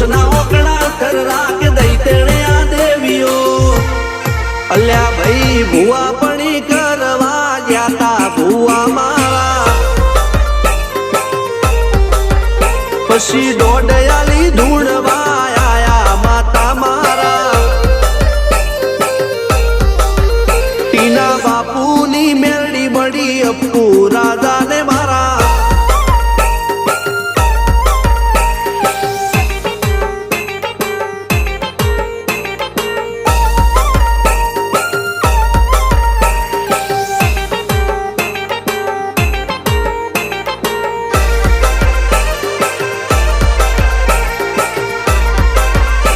ના ઓકડા કર રાખ દઈ તેણે આ દેવીઓ અલ્યા ભાઈ ભુવા પણી કરવા ગયા તા ભુવા મારા પછી